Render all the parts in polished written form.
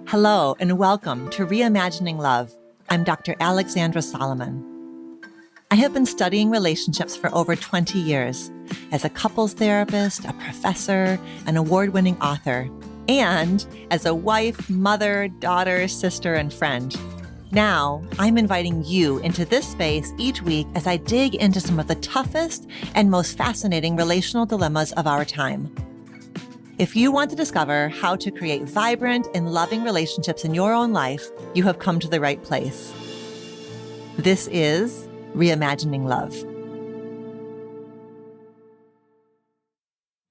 Hello, and welcome to Reimagining Love. I'm Dr. Alexandra Solomon. I have been studying relationships for over 20 years as a couples therapist, a professor, an award-winning author, and as a wife, mother, daughter, sister, and friend. Now, I'm inviting you into this space each week as I dig into some of the toughest and most fascinating relational dilemmas of our time. If you want to discover how to create vibrant and loving relationships in your own life, you have come to the right place. This is Reimagining Love.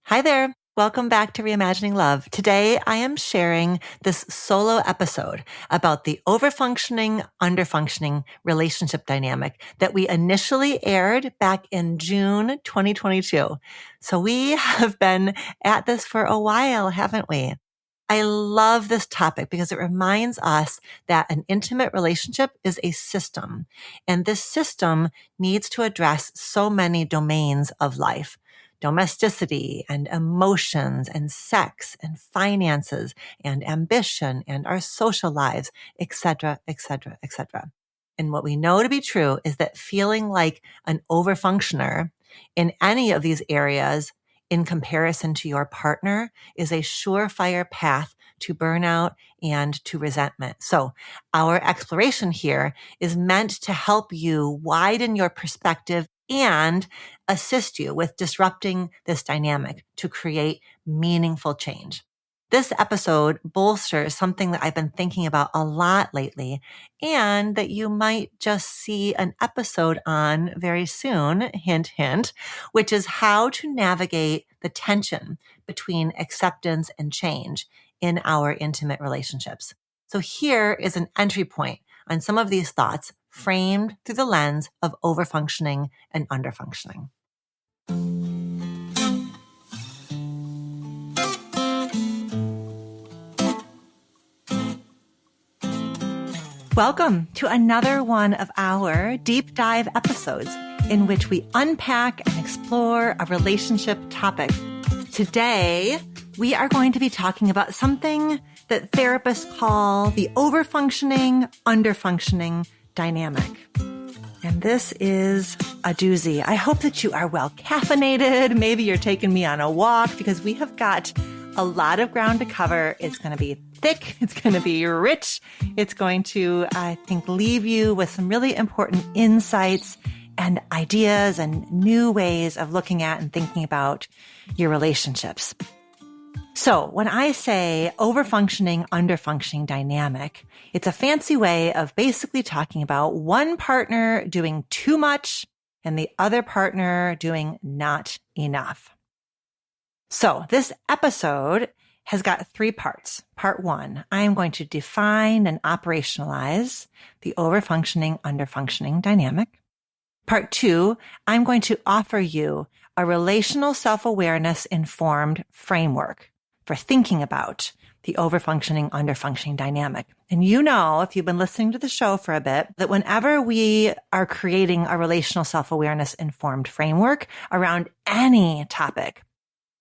Hi there. Welcome back to Reimagining Love. Today, I am sharing this solo episode about the overfunctioning, underfunctioning relationship dynamic that we initially aired back in June 2022. So we have been at this for a while, haven't we? I love this topic because it reminds us that an intimate relationship is a system, and this system needs to address so many domains of life. Domesticity and emotions and sex and finances and ambition and our social lives, etc., etc., etc. And what we know to be true is that feeling like an overfunctioner in any of these areas in comparison to your partner is a surefire path to burnout and to resentment. So our exploration here is meant to help you widen your perspective and assist you with disrupting this dynamic to create meaningful change. This episode bolsters something that I've been thinking about a lot lately and that you might just see an episode on very soon, hint, hint, which is how to navigate the tension between acceptance and change in our intimate relationships. So here is an entry point on some of these thoughts framed through the lens of overfunctioning and underfunctioning. Welcome to another one of our deep dive episodes in which we unpack and explore a relationship topic. Today, we are going to be talking about something that therapists call the overfunctioning, underfunctioning dynamic. And this is a doozy. I hope that you are well caffeinated. Maybe you're taking me on a walk because we have got a lot of ground to cover. It's going to be thick. It's going to be rich. It's going to, I think, leave you with some really important insights and ideas and new ways of looking at and thinking about your relationships. So when I say overfunctioning, underfunctioning dynamic, it's a fancy way of basically talking about one partner doing too much and the other partner doing not enough. So this episode has got 3 parts. Part 1, I am going to define and operationalize the overfunctioning, underfunctioning dynamic. Part 2, I'm going to offer you a relational self-awareness informed framework for thinking about the overfunctioning, underfunctioning dynamic. And you know, if you've been listening to the show for a bit, that whenever we are creating a relational self-awareness informed framework around any topic,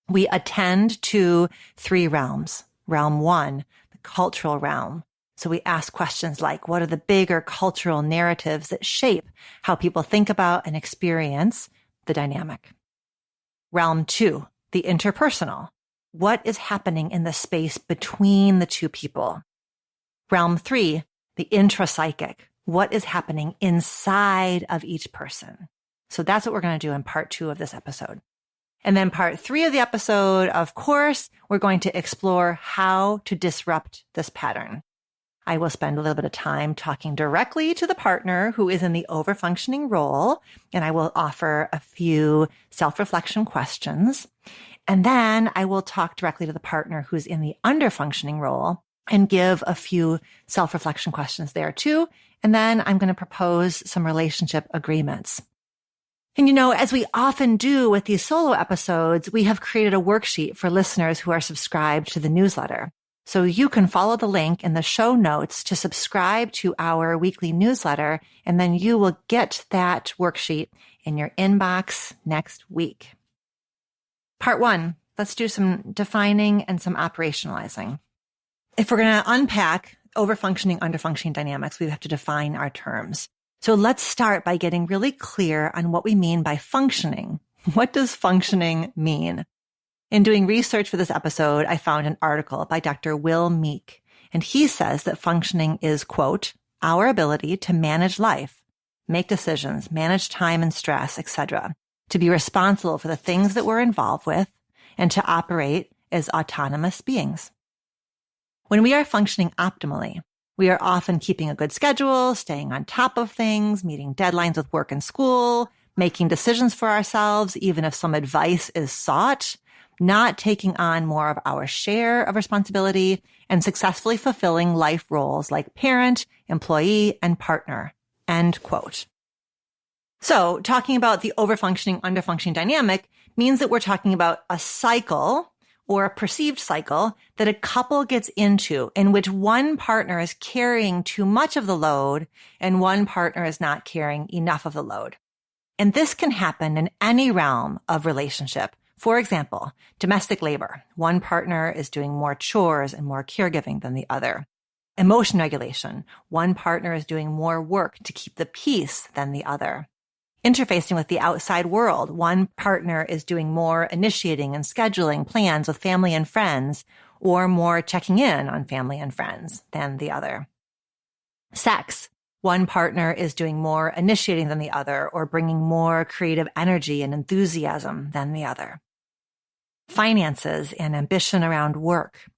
we attend to 3 realms. Realm 1, the cultural realm. So we ask questions like, what are the bigger cultural narratives that shape how people think about and experience the dynamic? Realm 2, the interpersonal. What is happening in the space between the 2 people? Realm 3, the intrapsychic. What is happening inside of each person? So that's what we're going to do in part 2 of this episode. And then part 3 of the episode, of course, we're going to explore how to disrupt this pattern. I will spend a little bit of time talking directly to the partner who is in the overfunctioning role, and I will offer a few self-reflection questions. And then I will talk directly to the partner who's in the underfunctioning role and give a few self-reflection questions there too. And then I'm going to propose some relationship agreements. And you know, as we often do with these solo episodes, we have created a worksheet for listeners who are subscribed to the newsletter. So you can follow the link in the show notes to subscribe to our weekly newsletter, and then you will get that worksheet in your inbox next week. Part 1, let's do some defining and some operationalizing. If we're going to unpack overfunctioning, underfunctioning dynamics, we have to define our terms. So let's start by getting really clear on what we mean by functioning. What does functioning mean? In doing research for this episode, I found an article by Dr. Will Meek, and he says that functioning is, quote, our ability to manage life, make decisions, manage time and stress, etc., to be responsible for the things that we're involved with, and to operate as autonomous beings. When we are functioning optimally, we are often keeping a good schedule, staying on top of things, meeting deadlines with work and school, making decisions for ourselves, even if some advice is sought, not taking on more of our share of responsibility, and successfully fulfilling life roles like parent, employee, and partner, end quote. So talking about the overfunctioning, underfunctioning dynamic means that we're talking about a cycle or a perceived cycle that a couple gets into in which one partner is carrying too much of the load and one partner is not carrying enough of the load. And this can happen in any realm of relationship. For example, domestic labor. One partner is doing more chores and more caregiving than the other. Emotion regulation. One partner is doing more work to keep the peace than the other. Interfacing with the outside world. One partner is doing more initiating and scheduling plans with family and friends, or more checking in on family and friends than the other. Sex. One partner is doing more initiating than the other, or bringing more creative energy and enthusiasm than the other. Finances and ambition around work.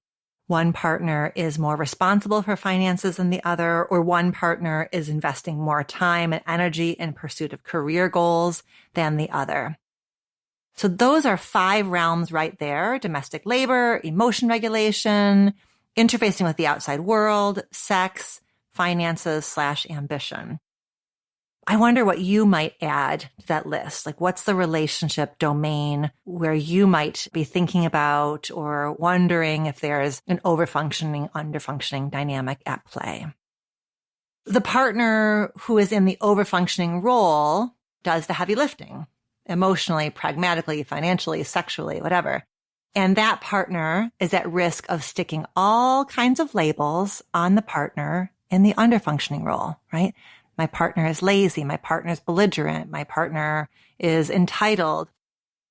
One partner is more responsible for finances than the other, or one partner is investing more time and energy in pursuit of career goals than the other. So those are 5 realms right there: domestic labor, emotion regulation, interfacing with the outside world, sex, finances / ambition. I wonder what you might add to that list. Like, what's the relationship domain where you might be thinking about or wondering if there's an overfunctioning, underfunctioning dynamic at play? The partner who is in the overfunctioning role does the heavy lifting, emotionally, pragmatically, financially, sexually, whatever. And that partner is at risk of sticking all kinds of labels on the partner in the underfunctioning role, right? My partner is lazy. My partner is belligerent. My partner is entitled.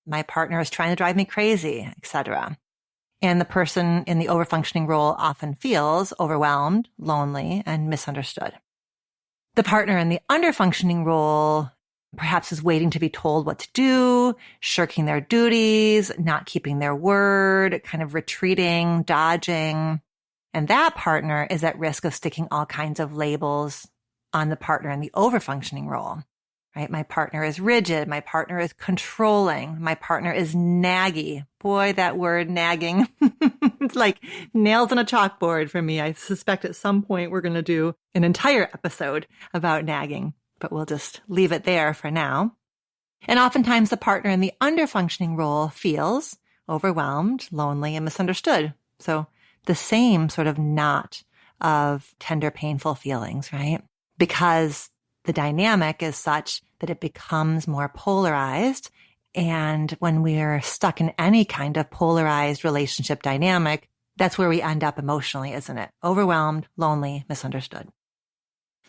My partner is trying to drive me crazy, etc. And the person in the overfunctioning role often feels overwhelmed, lonely, and misunderstood. The partner in the underfunctioning role perhaps is waiting to be told what to do, shirking their duties, not keeping their word, kind of retreating, dodging. And that partner is at risk of sticking all kinds of labels on the partner in the overfunctioning role, right? My partner is rigid. My partner is controlling. My partner is naggy. Boy, that word nagging, it's like nails on a chalkboard for me. I suspect at some point we're going to do an entire episode about nagging, but we'll just leave it there for now. And oftentimes the partner in the underfunctioning role feels overwhelmed, lonely, and misunderstood. So the same sort of knot of tender, painful feelings, right? Because the dynamic is such that it becomes more polarized. And when we're stuck in any kind of polarized relationship dynamic, that's where we end up emotionally, isn't it? Overwhelmed, lonely, misunderstood.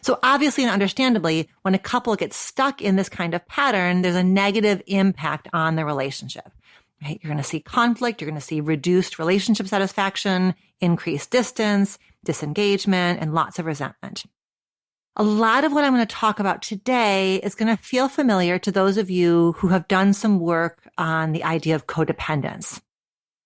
So obviously and understandably, when a couple gets stuck in this kind of pattern, there's a negative impact on the relationship, right? You're going to see conflict. You're going to see reduced relationship satisfaction, increased distance, disengagement, and lots of resentment. A lot of what I'm going to talk about today is going to feel familiar to those of you who have done some work on the idea of codependence.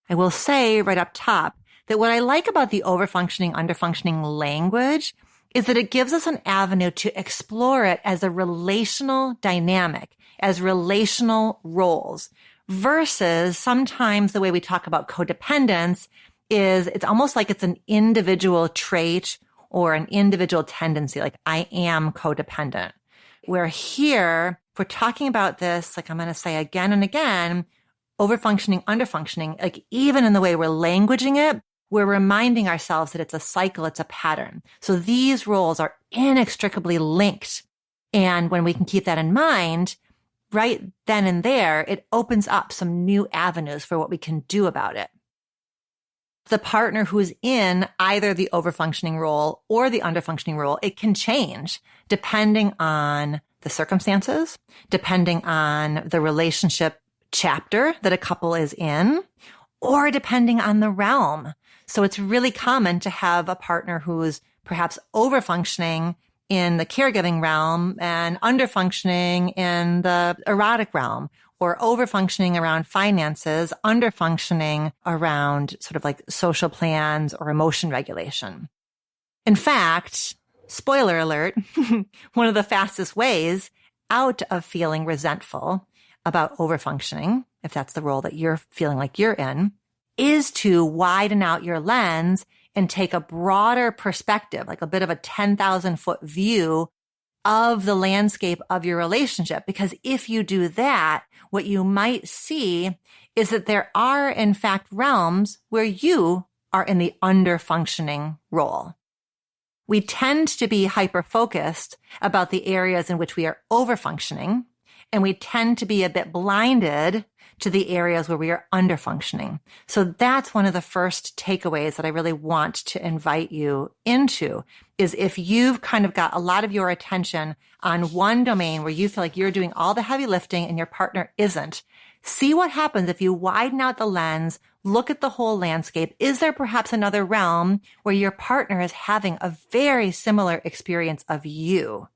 I will say right up top that what I like about the overfunctioning, underfunctioning language is that it gives us an avenue to explore it as a relational dynamic, as relational roles, versus sometimes the way we talk about codependence is it's almost like it's an individual trait or an individual tendency, like I am codependent. Where here, if we're talking about this, like I'm going to say again and again, overfunctioning, underfunctioning, like even in the way we're languaging it, we're reminding ourselves that it's a cycle, it's a pattern. So these roles are inextricably linked. And when we can keep that in mind, right then and there, it opens up some new avenues for what we can do about it. The partner who's in either the overfunctioning role or the underfunctioning role, it can change depending on the circumstances, depending on the relationship chapter that a couple is in, or depending on the realm. So it's really common to have a partner who's perhaps overfunctioning in the caregiving realm and underfunctioning in the erotic realm, or overfunctioning around finances, underfunctioning around sort of like social plans or emotion regulation. In fact, spoiler alert, one of the fastest ways out of feeling resentful about overfunctioning, if that's the role that you're feeling like you're in, is to widen out your lens and take a broader perspective, like a bit of a 10,000-foot view of the landscape of your relationship. Because if you do that, what you might see is that there are, in fact, realms where you are in the underfunctioning role. We tend to be hyper-focused about the areas in which we are overfunctioning, and we tend to be a bit blinded to the areas where we are underfunctioning. So that's one of the first takeaways that I really want to invite you into, is if you've kind of got a lot of your attention on one domain where you feel like you're doing all the heavy lifting and your partner isn't, see what happens if you widen out the lens, look at the whole landscape. Is there perhaps another realm where your partner is having a very similar experience of you?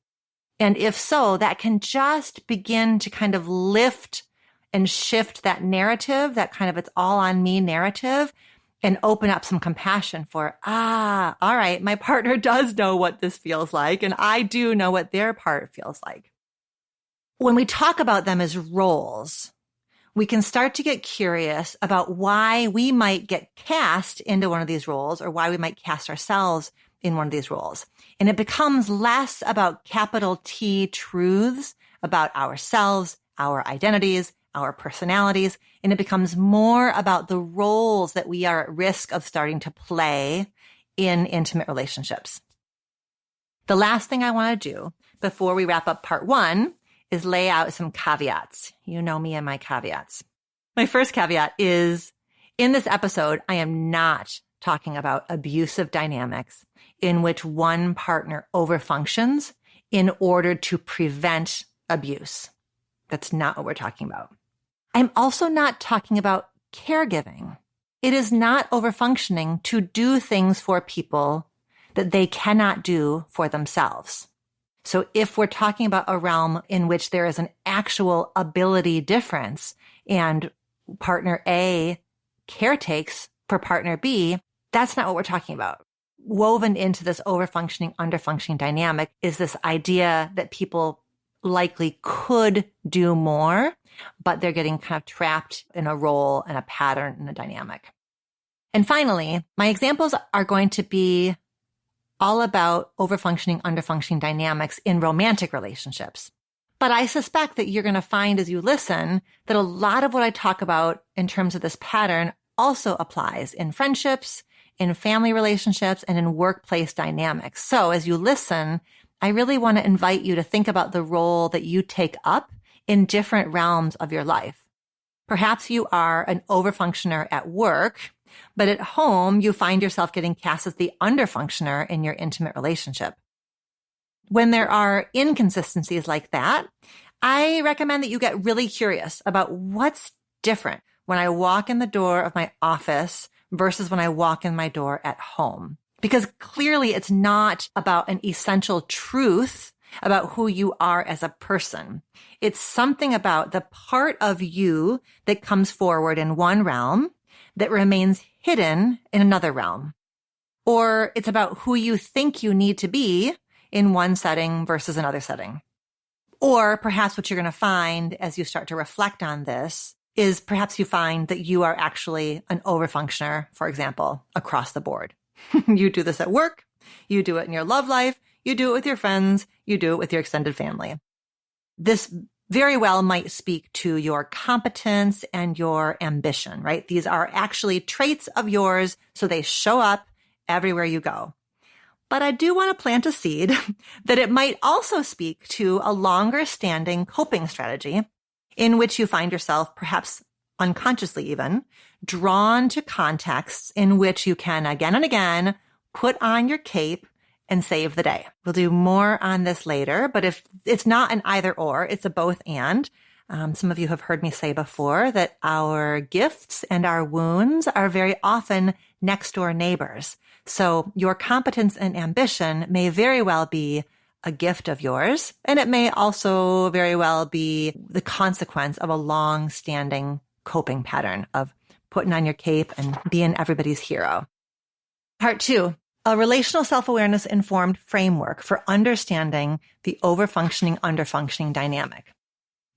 And if so, that can just begin to kind of lift and shift that narrative, that kind of it's all on me narrative, and open up some compassion for, all right, my partner does know what this feels like, and I do know what their part feels like. When we talk about them as roles, we can start to get curious about why we might get cast into one of these roles, or why we might cast ourselves in one of these roles. And it becomes less about capital T truths about ourselves, our identities, our personalities, and it becomes more about the roles that we are at risk of starting to play in intimate relationships. The last thing I want to do before we wrap up part 1 is lay out some caveats. You know me and my caveats. My first caveat is, in this episode, I am not talking about abusive dynamics in which one partner overfunctions in order to prevent abuse. That's not what we're talking about. I'm also not talking about caregiving. It is not overfunctioning to do things for people that they cannot do for themselves. So if we're talking about a realm in which there is an actual ability difference and partner A caretakes for partner B, that's not what we're talking about. Woven into this overfunctioning, underfunctioning dynamic is this idea that people likely could do more, but they're getting kind of trapped in a role and a pattern and a dynamic. And finally, my examples are going to be all about overfunctioning, underfunctioning dynamics in romantic relationships. But I suspect that you're going to find as you listen that a lot of what I talk about in terms of this pattern also applies in friendships, in family relationships, and in workplace dynamics. So as you listen, I really want to invite you to think about the role that you take up in different realms of your life. Perhaps you are an overfunctioner at work, but at home you find yourself getting cast as the underfunctioner in your intimate relationship. When there are inconsistencies like that, I recommend that you get really curious about what's different when I walk in the door of my office versus when I walk in my door at home. Because clearly it's not about an essential truth about who you are as a person. It's something about the part of you that comes forward in one realm that remains hidden in another realm. Or it's about who you think you need to be in one setting versus another setting. Or perhaps what you're going to find as you start to reflect on this is perhaps you find that you are actually an overfunctioner, for example, across the board. You do this at work, you do it in your love life, you do it with your friends, you do it with your extended family. This very well might speak to your competence and your ambition, right? These are actually traits of yours, so they show up everywhere you go. But I do want to plant a seed that it might also speak to a longer standing coping strategy in which you find yourself, perhaps unconsciously even, drawn to contexts in which you can again and again put on your cape and save the day. We'll do more on this later, but if it's not an either or, it's a both and. Some of you have heard me say before that our gifts and our wounds are very often next door neighbors. So your competence and ambition may very well be a gift of yours, and it may also very well be the consequence of a long-standing coping pattern of putting on your cape and being everybody's hero. Part 2, a relational self-awareness informed framework for understanding the overfunctioning, underfunctioning dynamic.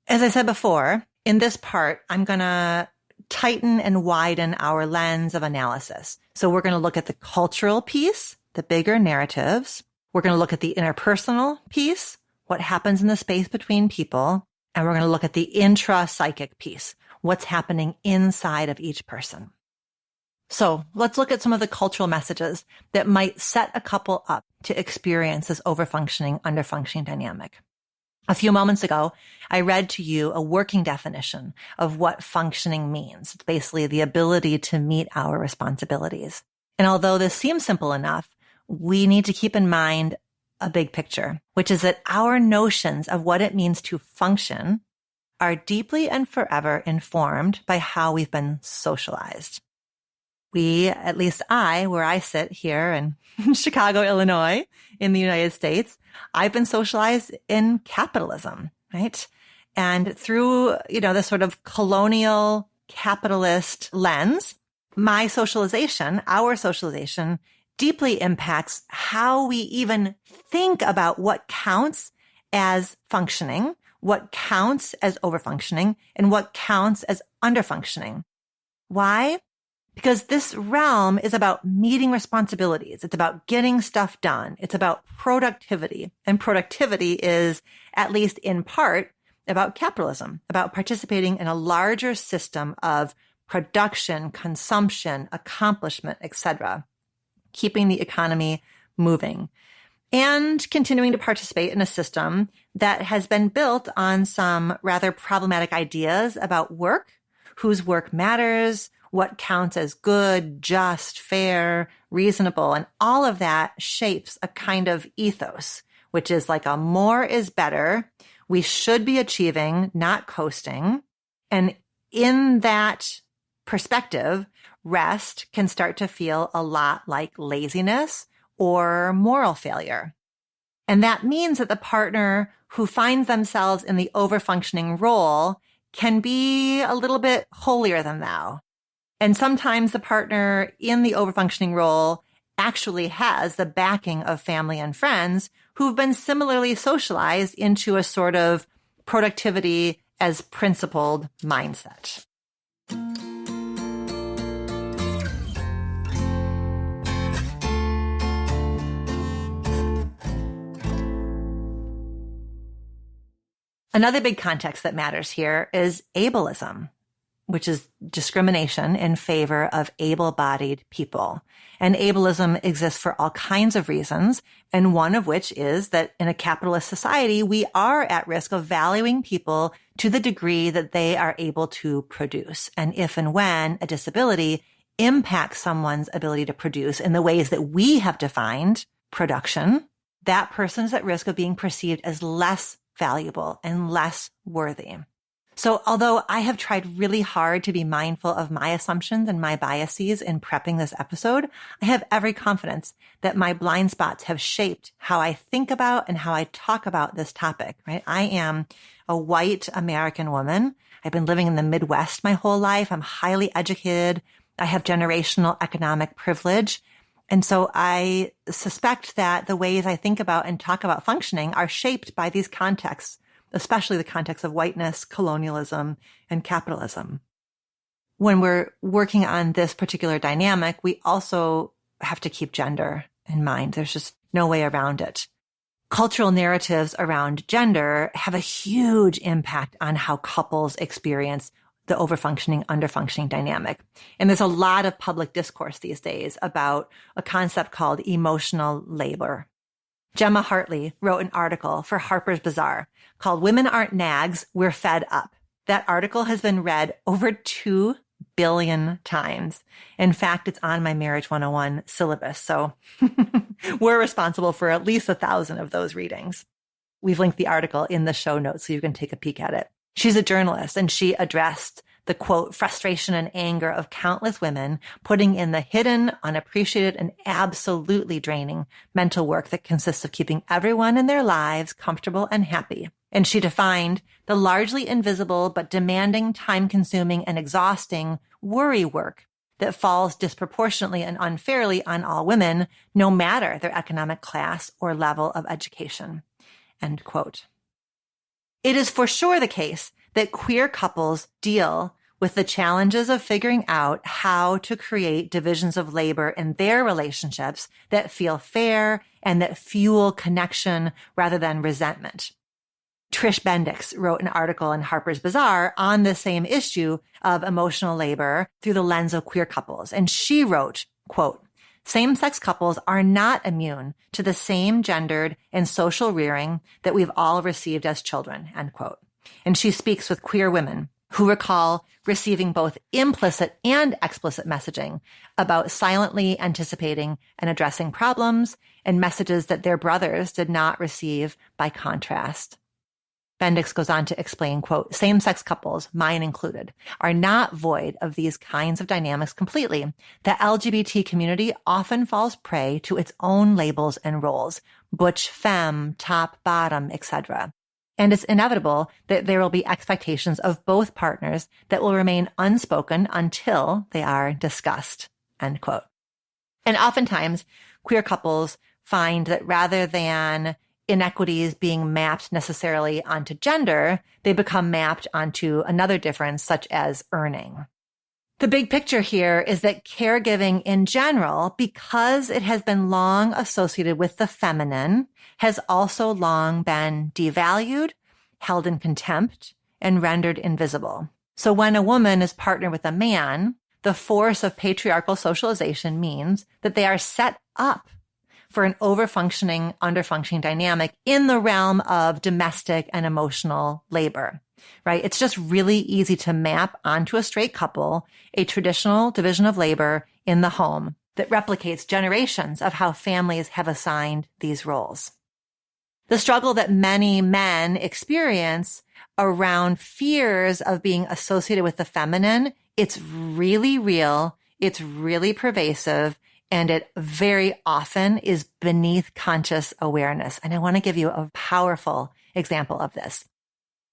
As I said before, in this part, I'm going to tighten and widen our lens of analysis. So we're going to look at the cultural piece, the bigger narratives. We're going to look at the interpersonal piece, what happens in the space between people. And we're going to look at the intra-psychic piece, what's happening inside of each person. So let's look at some of the cultural messages that might set a couple up to experience this overfunctioning, underfunctioning dynamic. A few moments ago, I read to you a working definition of what functioning means. It's basically the ability to meet our responsibilities. And although this seems simple enough, we need to keep in mind a big picture, which is that our notions of what it means to function are deeply and forever informed by how we've been socialized. We, at least I, where I sit here in Chicago, Illinois, in the United States, I've been socialized in capitalism, right? And through, this sort of colonial capitalist lens, my socialization, our socialization, deeply impacts how we even think about what counts as functioning, what counts as overfunctioning, and what counts as underfunctioning. Why? Because this realm is about meeting responsibilities. It's about getting stuff done. It's about productivity. And productivity is, at least in part, about capitalism, about participating in a larger system of production, consumption, accomplishment, etc., keeping the economy moving, and continuing to participate in a system that has been built on some rather problematic ideas about work, whose work matters, what counts as good, just, fair, reasonable, and all of that shapes a kind of ethos, which is like a more is better. We should be achieving, not coasting. And in that perspective, rest can start to feel a lot like laziness or moral failure. And that means that the partner who finds themselves in the overfunctioning role can be a little bit holier than thou. And sometimes the partner in the overfunctioning role actually has the backing of family and friends who've been similarly socialized into a sort of productivity as principled mindset. Another big context that matters here is ableism, which is discrimination in favor of able-bodied people. And ableism exists for all kinds of reasons, and one of which is that in a capitalist society, we are at risk of valuing people to the degree that they are able to produce. And if and when a disability impacts someone's ability to produce in the ways that we have defined production, that person is at risk of being perceived as less valuable and less worthy. So although I have tried really hard to be mindful of my assumptions and my biases in prepping this episode, I have every confidence that my blind spots have shaped how I think about and how I talk about this topic, right? I am a white American woman. I've been living in the Midwest my whole life. I'm highly educated. I have generational economic privilege. And so I suspect that the ways I think about and talk about functioning are shaped by these contexts, especially the context of whiteness, colonialism, and capitalism. When we're working on this particular dynamic, we also have to keep gender in mind. There's just no way around it. Cultural narratives around gender have a huge impact on how couples experience the overfunctioning, underfunctioning dynamic. And there's a lot of public discourse these days about a concept called emotional labor. Gemma Hartley wrote an article for Harper's Bazaar called "Women Aren't Nags, We're Fed Up." That article has been read over 2 billion times. In fact, it's on my Marriage 101 syllabus. So we're responsible for at least 1,000 of those readings. We've linked the article in the show notes so you can take a peek at it. She's a journalist, and she addressed the, quote, frustration and anger of countless women putting in the hidden, unappreciated, and absolutely draining mental work that consists of keeping everyone in their lives comfortable and happy. And she defined the largely invisible but demanding, time-consuming, and exhausting worry work that falls disproportionately and unfairly on all women, no matter their economic class or level of education. End quote. It is for sure the case that queer couples deal with the challenges of figuring out how to create divisions of labor in their relationships that feel fair and that fuel connection rather than resentment. Trish Bendix wrote an article in Harper's Bazaar on the same issue of emotional labor through the lens of queer couples. And she wrote, quote, same-sex couples are not immune to the same gendered and social rearing that we've all received as children, end quote. And she speaks with queer women who recall receiving both implicit and explicit messaging about silently anticipating and addressing problems and messages that their brothers did not receive by contrast. Bendix goes on to explain, quote, same-sex couples, mine included, are not void of these kinds of dynamics completely. The LGBT community often falls prey to its own labels and roles, butch, femme, top, bottom, etc. And it's inevitable that there will be expectations of both partners that will remain unspoken until they are discussed, end quote. And oftentimes, queer couples find that rather than inequities being mapped necessarily onto gender, they become mapped onto another difference, such as earning. The big picture here is that caregiving in general, because it has been long associated with the feminine, has also long been devalued, held in contempt, and rendered invisible. So when a woman is partnered with a man, the force of patriarchal socialization means that they are set up for an overfunctioning, underfunctioning dynamic in the realm of domestic and emotional labor, right? It's just really easy to map onto a straight couple a traditional division of labor in the home that replicates generations of how families have assigned these roles. The struggle that many men experience around fears of being associated with the feminine, it's really real, it's really pervasive, and it very often is beneath conscious awareness. And I want to give you a powerful example of this.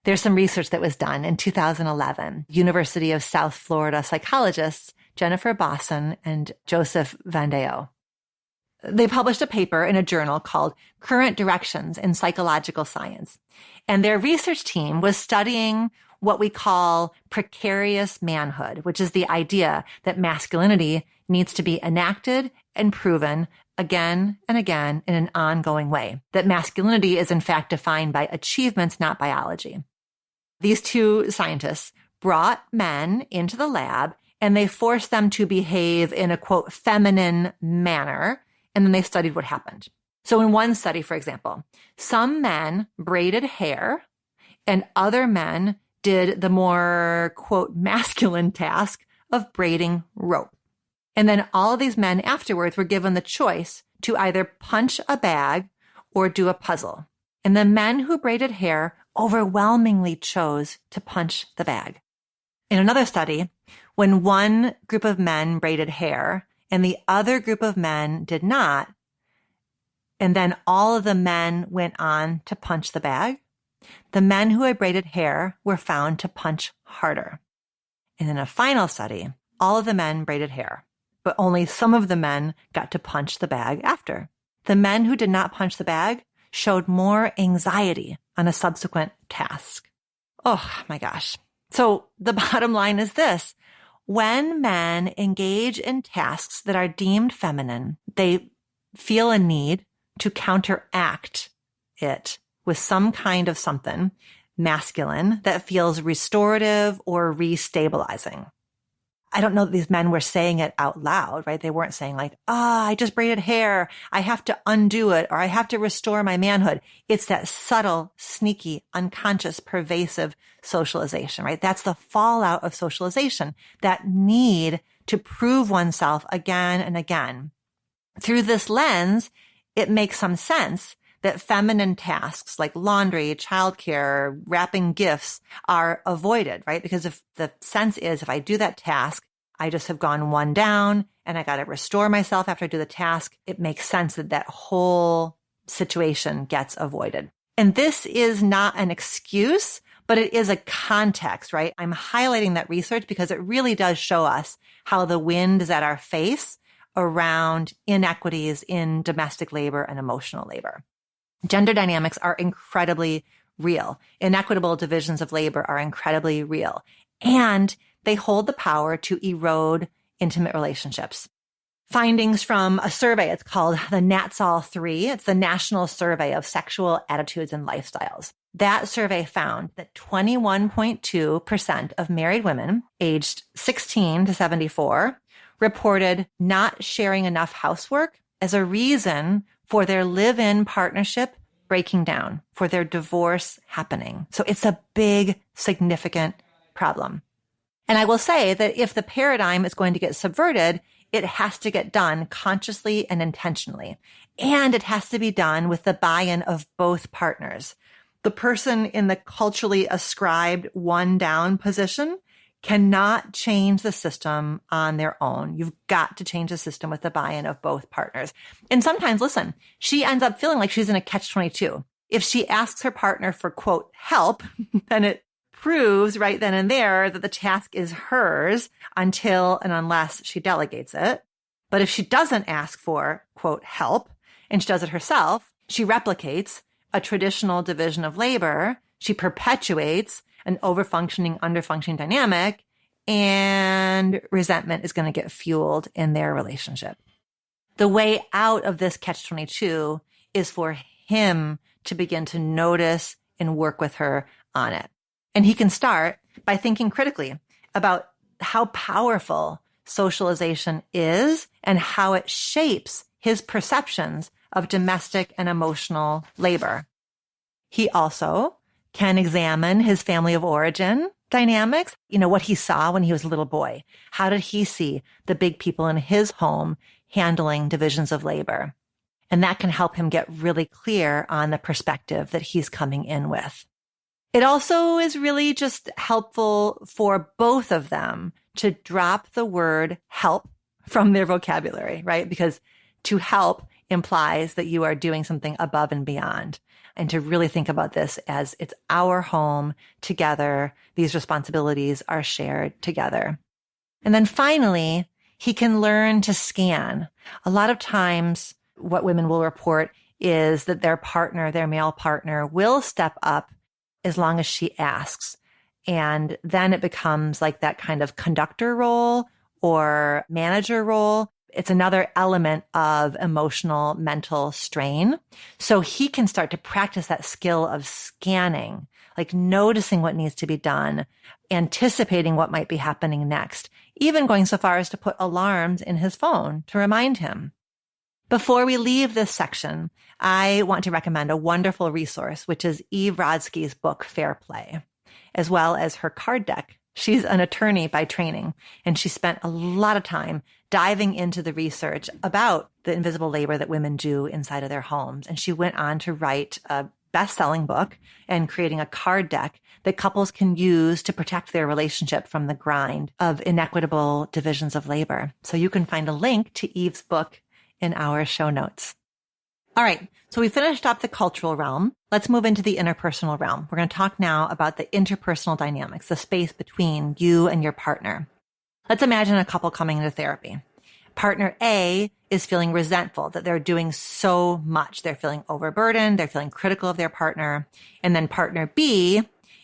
There's some research that was done in 2011. University of South Florida psychologists Jennifer Bosson and Joseph Vandeo. They published a paper in a journal called Current Directions in Psychological Science. And their research team was studying what we call precarious manhood, which is the idea that masculinity needs to be enacted and proven again and again in an ongoing way. That masculinity is in fact defined by achievements, not biology. These two scientists brought men into the lab and they forced them to behave in a, quote, feminine manner. And then they studied what happened. So in one study, for example, some men braided hair and other men did the more, quote, masculine task of braiding rope. And then all of these men afterwards were given the choice to either punch a bag or do a puzzle. And the men who braided hair overwhelmingly chose to punch the bag. In another study, when one group of men braided hair and the other group of men did not, and then all of the men went on to punch the bag, the men who had braided hair were found to punch harder. And in a final study, all of the men braided hair, but only some of the men got to punch the bag after. The men who did not punch the bag showed more anxiety on a subsequent task. Oh my gosh. So the bottom line is this. When men engage in tasks that are deemed feminine, they feel a need to counteract it with some kind of something masculine that feels restorative or restabilizing. I don't know that these men were saying it out loud, right? They weren't saying like, I just braided hair. I have to undo it, or I have to restore my manhood. It's that subtle, sneaky, unconscious, pervasive socialization, right? That's the fallout of socialization, that need to prove oneself again and again. Through this lens, it makes some sense that feminine tasks like laundry, childcare, wrapping gifts are avoided, right? Because if the sense is, if I do that task, I just have gone one down and I got to restore myself after I do the task, it makes sense that that whole situation gets avoided. And this is not an excuse, but it is a context, right? I'm highlighting that research because it really does show us how the wind is at our face around inequities in domestic labor and emotional labor. Gender dynamics are incredibly real. Inequitable divisions of labor are incredibly real. And they hold the power to erode intimate relationships. Findings from a survey, it's called the NATSAL 3. It's the National Survey of Sexual Attitudes and Lifestyles. That survey found that 21.2% of married women aged 16 to 74 reported not sharing enough housework as a reason for their live-in partnership breaking down, for their divorce happening. So it's a big, significant problem. And I will say that if the paradigm is going to get subverted, it has to get done consciously and intentionally. And it has to be done with the buy-in of both partners. The person in the culturally ascribed one down position cannot change the system on their own. You've got to change the system with the buy-in of both partners. And sometimes, listen, she ends up feeling like she's in a catch-22. If she asks her partner for, quote, help, then it proves right then and there that the task is hers until and unless she delegates it. But if she doesn't ask for, quote, help, and she does it herself, she replicates a traditional division of labor. She perpetuates an overfunctioning, underfunctioning dynamic, and resentment is going to get fueled in their relationship. The way out of this catch-22 is for him to begin to notice and work with her on it. And he can start by thinking critically about how powerful socialization is and how it shapes his perceptions of domestic and emotional labor. He also can examine his family of origin dynamics, what he saw when he was a little boy. How did he see the big people in his home handling divisions of labor? And that can help him get really clear on the perspective that he's coming in with. It also is really just helpful for both of them to drop the word help from their vocabulary, right? Because to help implies that you are doing something above and beyond. And to really think about this as it's our home together. These responsibilities are shared together. And then finally, he can learn to scan. A lot of times what women will report is that their partner, their male partner, will step up as long as she asks. And then it becomes like that kind of conductor role or manager role. It's another element of emotional, mental strain. So he can start to practice that skill of scanning, like noticing what needs to be done, anticipating what might be happening next, even going so far as to put alarms in his phone to remind him. Before we leave this section, I want to recommend a wonderful resource, which is Eve Rodsky's book, Fair Play, as well as her card deck. She's an attorney by training, and she spent a lot of time diving into the research about the invisible labor that women do inside of their homes. And she went on to write a best-selling book and creating a card deck that couples can use to protect their relationship from the grind of inequitable divisions of labor. So you can find a link to Eve's book in our show notes. All right, so we finished up the cultural realm. Let's move into the interpersonal realm. We're going to talk now about the interpersonal dynamics, the space between you and your partner. Let's imagine a couple coming into therapy. Partner A is feeling resentful that they're doing so much. They're feeling overburdened. They're feeling critical of their partner. And then partner B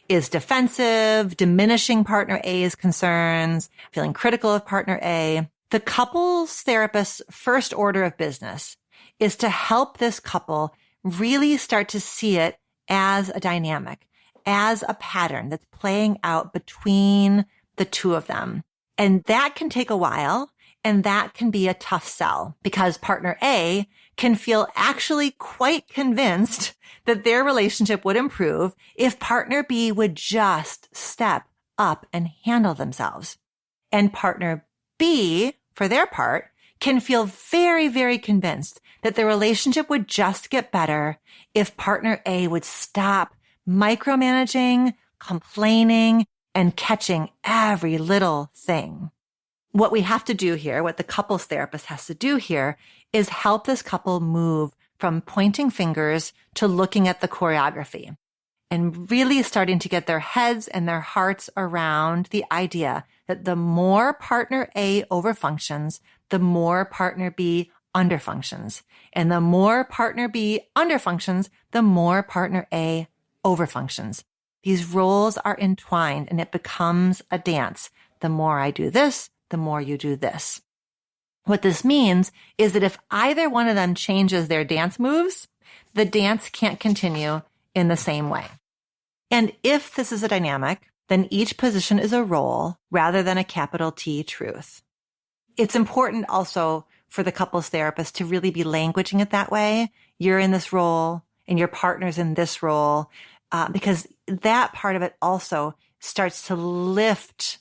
is defensive, diminishing partner A's concerns, feeling critical of partner A. The couples therapist's first order of business is to help this couple really start to see it as a dynamic, as a pattern that's playing out between the two of them. And that can take a while, and that can be a tough sell because partner A can feel actually quite convinced that their relationship would improve if partner B would just step up and handle themselves. And partner B, for their part, can feel very, very convinced that the relationship would just get better if partner A would stop micromanaging, complaining, and catching every little thing. What we have to do here, what the couples therapist has to do here, is help this couple move from pointing fingers to looking at the choreography and really starting to get their heads and their hearts around the idea that the more partner A overfunctions, the more partner B underfunctions. And the more partner B underfunctions, the more partner A overfunctions. These roles are entwined and it becomes a dance. The more I do this, the more you do this. What this means is that if either one of them changes their dance moves, the dance can't continue in the same way. And if this is a dynamic, then each position is a role rather than a capital T truth. It's important also for the couples therapist to really be languaging it that way. You're in this role and your partner's in this role, because that part of it also starts to lift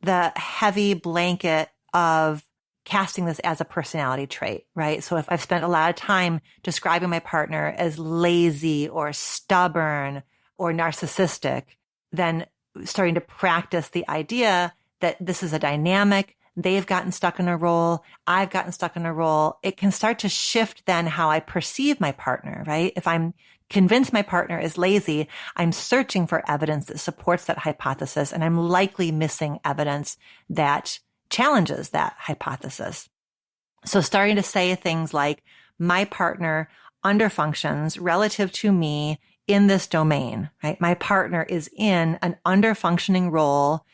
the heavy blanket of casting this as a personality trait, right? So if I've spent a lot of time describing my partner as lazy or stubborn or narcissistic, then starting to practice the idea that this is a dynamic, they've gotten stuck in a role, I've gotten stuck in a role, it can start to shift then how I perceive my partner, right? If I'm convinced my partner is lazy, I'm searching for evidence that supports that hypothesis, and I'm likely missing evidence that challenges that hypothesis. So starting to say things like, my partner underfunctions relative to me in this domain, right? My partner is in an underfunctioning role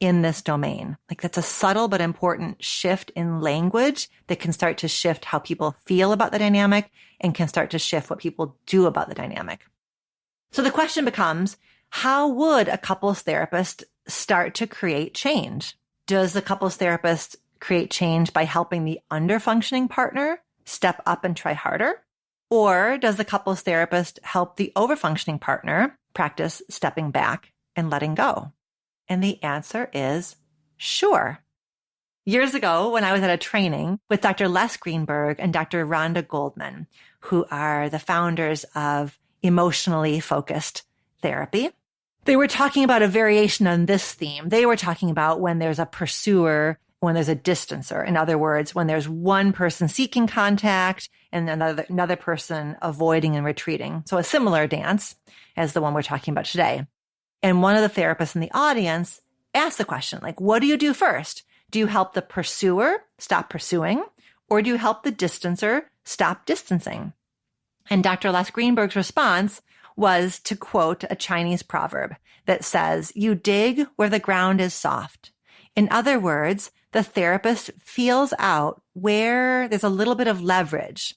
in this domain. Like that's a subtle but important shift in language that can start to shift how people feel about the dynamic and can start to shift what people do about the dynamic. So the question becomes, how would a couples therapist start to create change? Does the couples therapist create change by helping the underfunctioning partner step up and try harder? Or does the couples therapist help the overfunctioning partner practice stepping back and letting go? And the answer is sure. Years ago, when I was at a training with Dr. Les Greenberg and Dr. Rhonda Goldman, who are the founders of emotionally focused therapy, they were talking about a variation on this theme. They were talking about when there's a pursuer, when there's a distancer. In other words, when there's one person seeking contact and another person avoiding and retreating. So a similar dance as the one we're talking about today. And one of the therapists in the audience asked the question, like, what do you do first? Do you help the pursuer stop pursuing? Or do you help the distancer stop distancing? And Dr. Les Greenberg's response was to quote a Chinese proverb that says, you dig where the ground is soft. In other words, the therapist feels out where there's a little bit of leverage,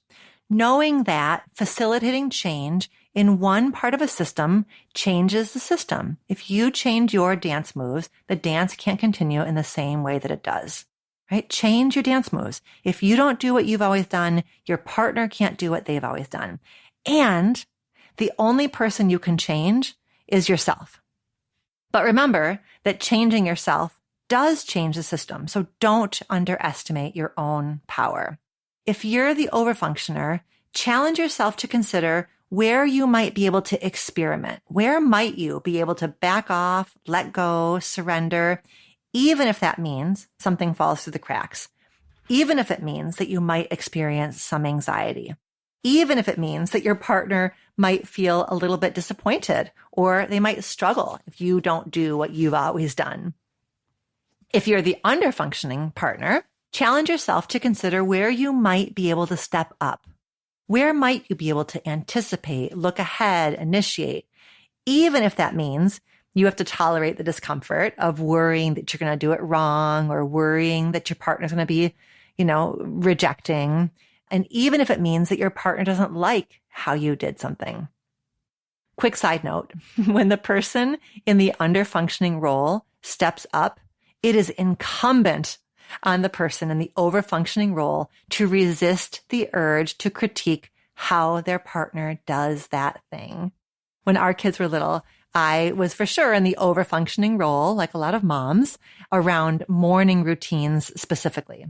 knowing that facilitating change in one part of a system changes the system. If you change your dance moves, the dance can't continue in the same way that it does, right? Change your dance moves. If you don't do what you've always done, your partner can't do what they've always done. And the only person you can change is yourself. But remember that changing yourself does change the system. So don't underestimate your own power. If you're the overfunctioner, challenge yourself to consider where you might be able to experiment. Where might you be able to back off, let go, surrender, even if that means something falls through the cracks, even if it means that you might experience some anxiety, even if it means that your partner might feel a little bit disappointed or they might struggle if you don't do what you've always done. If you're the underfunctioning partner, challenge yourself to consider where you might be able to step up. Where might you be able to anticipate, look ahead, initiate, even if that means you have to tolerate the discomfort of worrying that you're going to do it wrong or worrying that your partner's going to be, rejecting. And even if it means that your partner doesn't like how you did something. Quick side note, when the person in the underfunctioning role steps up, it is incumbent on the person in the overfunctioning role to resist the urge to critique how their partner does that thing. When our kids were little, I was for sure in the overfunctioning role, like a lot of moms, around morning routines specifically.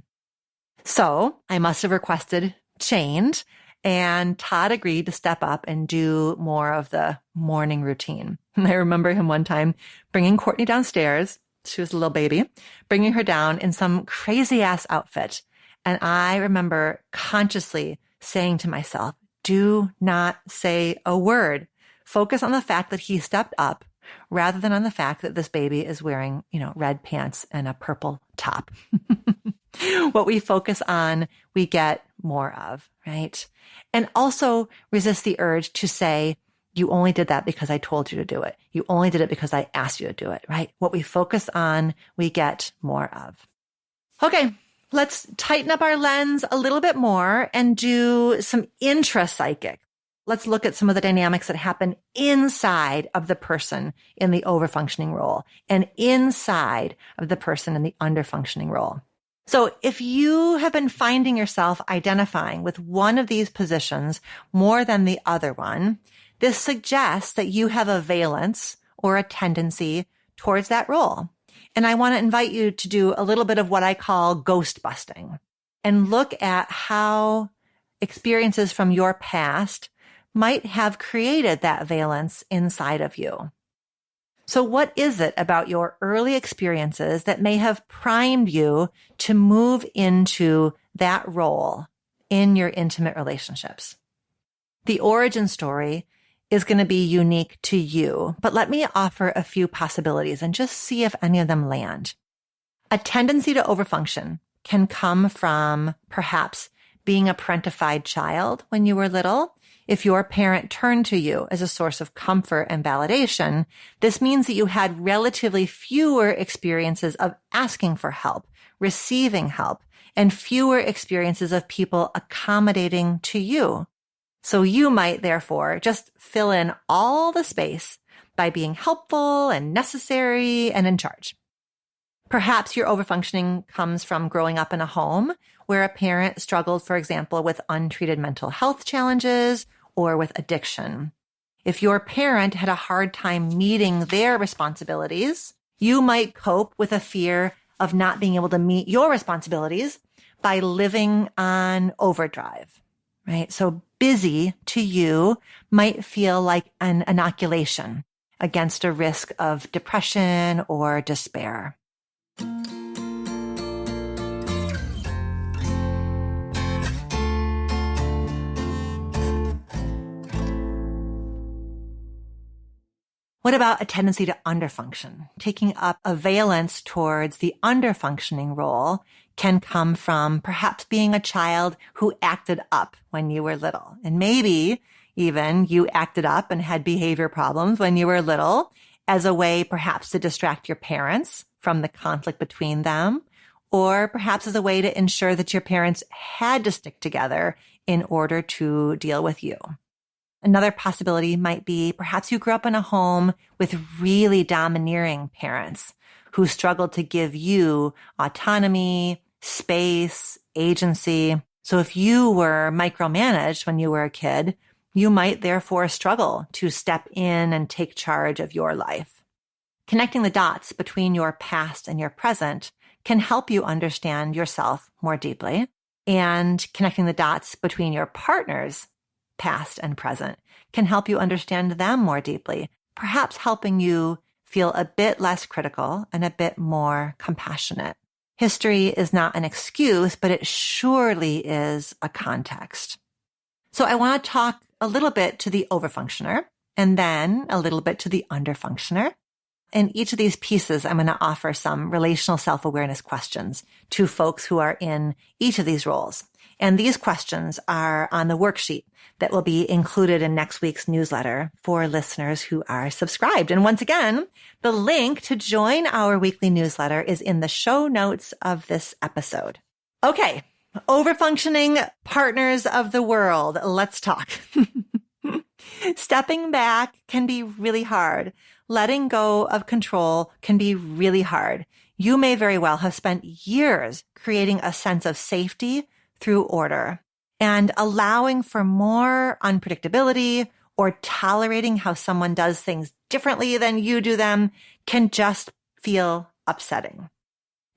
So I must have requested change, and Todd agreed to step up and do more of the morning routine. And I remember him one time bringing Courtney downstairs. She was a little baby, bringing her down in some crazy ass outfit. And I remember consciously saying to myself, do not say a word. Focus on the fact that he stepped up rather than on the fact that this baby is wearing, red pants and a purple top. What we focus on, we get more of, right? And also resist the urge to say, you only did that because I told you to do it. You only did it because I asked you to do it, right? What we focus on, we get more of. Okay, let's tighten up our lens a little bit more and do some intrapsychic. Let's look at some of the dynamics that happen inside of the person in the overfunctioning role and inside of the person in the underfunctioning role. So if you have been finding yourself identifying with one of these positions more than the other one, this suggests that you have a valence or a tendency towards that role. And I want to invite you to do a little bit of what I call ghost busting and look at how experiences from your past might have created that valence inside of you. So what is it about your early experiences that may have primed you to move into that role in your intimate relationships? The origin story is going to be unique to you, but let me offer a few possibilities and just see if any of them land. A tendency to overfunction can come from perhaps being a parentified child when you were little. If your parent turned to you as a source of comfort and validation, this means that you had relatively fewer experiences of asking for help, receiving help, and fewer experiences of people accommodating to you. So you might therefore just fill in all the space by being helpful and necessary and in charge. Perhaps your overfunctioning comes from growing up in a home where a parent struggled, for example, with untreated mental health challenges or with addiction. If your parent had a hard time meeting their responsibilities, you might cope with a fear of not being able to meet your responsibilities by living on overdrive, right? So busy to you might feel like an inoculation against a risk of depression or despair. What about a tendency to underfunction? Taking up a valence towards the underfunctioning role can come from perhaps being a child who acted up when you were little. And maybe even you acted up and had behavior problems when you were little as a way perhaps to distract your parents from the conflict between them, or perhaps as a way to ensure that your parents had to stick together in order to deal with you. Another possibility might be perhaps you grew up in a home with really domineering parents who struggled to give you autonomy, space, agency. So if you were micromanaged when you were a kid, you might therefore struggle to step in and take charge of your life. Connecting the dots between your past and your present can help you understand yourself more deeply, and connecting the dots between your partners past and present can help you understand them more deeply, perhaps helping you feel a bit less critical and a bit more compassionate. History is not an excuse, but it surely is a context. So I want to talk a little bit to the overfunctioner and then a little bit to the underfunctioner. In each of these pieces, I'm going to offer some relational self-awareness questions to folks who are in each of these roles. And these questions are on the worksheet that will be included in next week's newsletter for listeners who are subscribed. And once again, the link to join our weekly newsletter is in the show notes of this episode. Okay, Overfunctioning partners of the world. Let's talk. Stepping back can be really hard. Letting go of control can be really hard. You may very well have spent years creating a sense of safety through order and allowing for more unpredictability or tolerating how someone does things differently than you do them can just feel upsetting.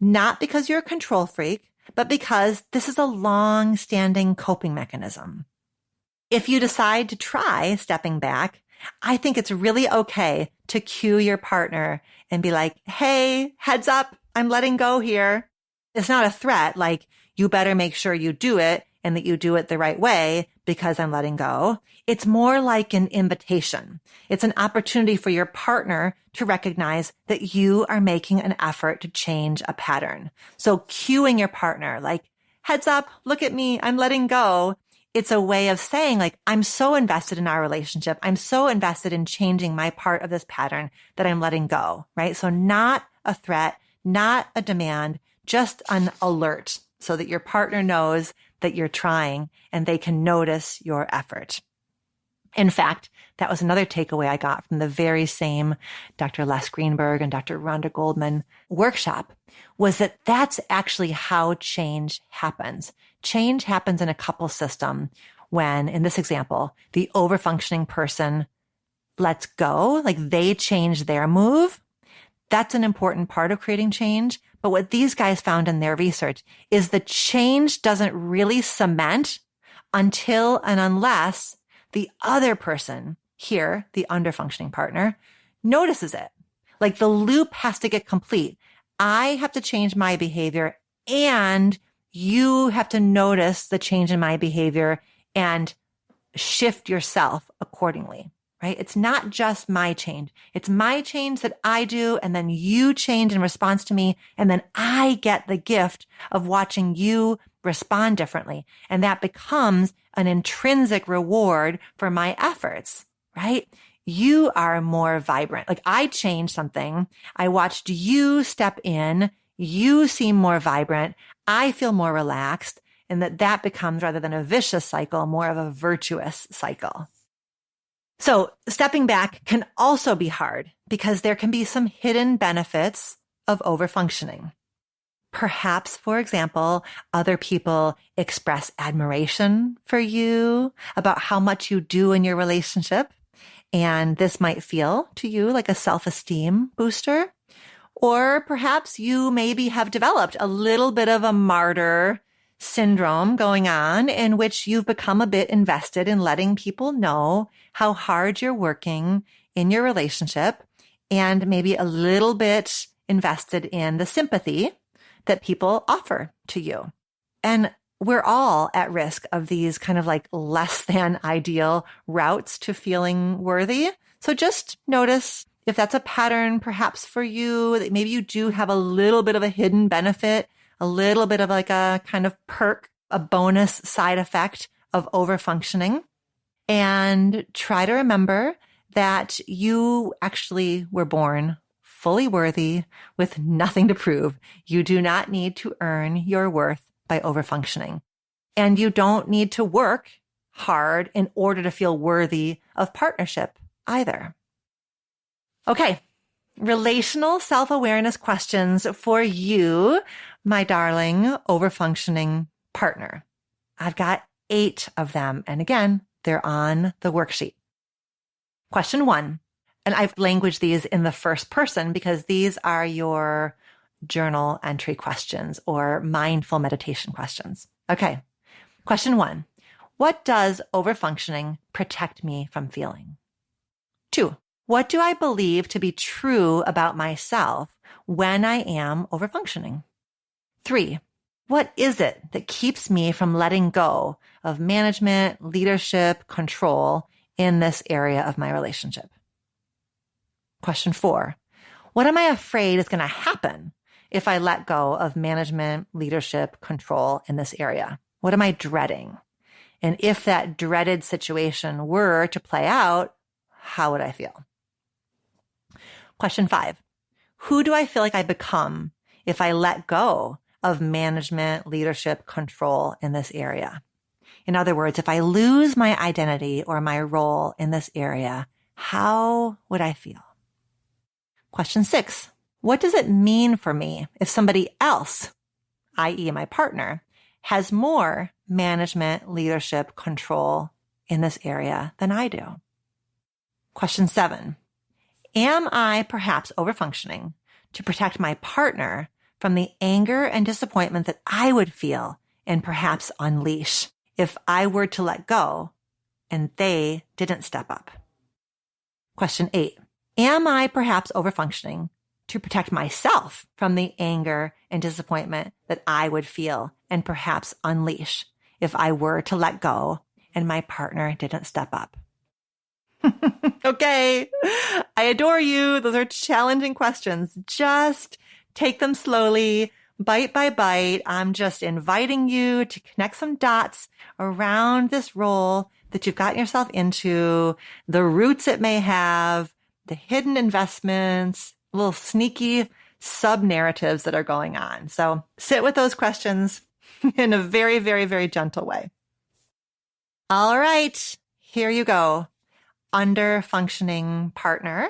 Not because you're a control freak, but because this is a long-standing coping mechanism. If you decide to try stepping back, I think it's really okay to cue your partner and be like, hey, heads up, I'm letting go here. It's not a threat, like you better make sure you do it and that you do it the right way because I'm letting go. It's more like an invitation. It's an opportunity for your partner to recognize that you are making an effort to change a pattern. So cueing your partner, like, heads up, look at me, I'm letting go. It's a way of saying, like, I'm so invested in our relationship. I'm so invested in changing my part of this pattern that I'm letting go, right? So not a threat, not a demand, just an alert so that your partner knows that you're trying and they can notice your effort. In fact, that was another takeaway I got from the very same Dr. Les Greenberg and Dr. Rhonda Goldman workshop, was that that's actually how change happens. Change happens in a couple system when, in this example, the overfunctioning person lets go, like they change their move. That's an important part of creating change. But what these guys found in their research is the change doesn't really cement until and unless the other person here, the underfunctioning partner, notices it. Like the loop has to get complete. I have to change my behavior and you have to notice the change in my behavior and shift yourself accordingly, right? It's not just my change. It's my change that I do, and then you change in response to me, and then I get the gift of watching you respond differently. And that becomes an intrinsic reward for my efforts, right? You are more vibrant. Like I changed something. I watched you step in. You seem more vibrant. I feel more relaxed, and that becomes, rather than a vicious cycle, more of a virtuous cycle. So stepping back can also be hard because there can be some hidden benefits of overfunctioning. Perhaps, for example, other people express admiration for you about how much you do in your relationship. And this might feel to you like a self-esteem booster. Or perhaps you maybe have developed a little bit of a martyr syndrome going on in which you've become a bit invested in letting people know how hard you're working in your relationship and maybe a little bit invested in the sympathy that people offer to you. And we're all at risk of these kind of like less than ideal routes to feeling worthy. So just notice if that's a pattern, perhaps for you, that maybe you do have a little bit of a hidden benefit, a little bit of like a kind of perk, a bonus side effect of overfunctioning. And try to remember that you actually were born fully worthy with nothing to prove. You do not need to earn your worth by overfunctioning. And you don't need to work hard in order to feel worthy of partnership either. Okay, relational self-awareness questions for you, my darling overfunctioning partner. I've got 8 of them. And again, they're on the worksheet. Question 1, and I've languaged these in the first person because these are your journal entry questions or mindful meditation questions. Okay, question 1, what does overfunctioning protect me from feeling? 2, what do I believe to be true about myself when I am overfunctioning? 3, what is it that keeps me from letting go of management, leadership, control in this area of my relationship? Question 4, what am I afraid is going to happen if I let go of management, leadership, control in this area? What am I dreading? And if that dreaded situation were to play out, how would I feel? Question 5, who do I feel like I become if I let go of management, leadership, control in this area? In other words, if I lose my identity or my role in this area, how would I feel? Question 6. What does it mean for me if somebody else, i.e. my partner, has more management, leadership, control in this area than I do? Question 7. Am I perhaps overfunctioning to protect my partner from the anger and disappointment that I would feel and perhaps unleash if I were to let go and they didn't step up? Question 8. Am I perhaps overfunctioning to protect myself from the anger and disappointment that I would feel and perhaps unleash if I were to let go and my partner didn't step up? Okay, I adore you. Those are challenging questions. Just take them slowly, bite by bite. I'm just inviting you to connect some dots around this role that you've gotten yourself into, the roots it may have, the hidden investments, little sneaky sub-narratives that are going on. So sit with those questions in a very, very, very gentle way. All right, here you go. Under-functioning partner,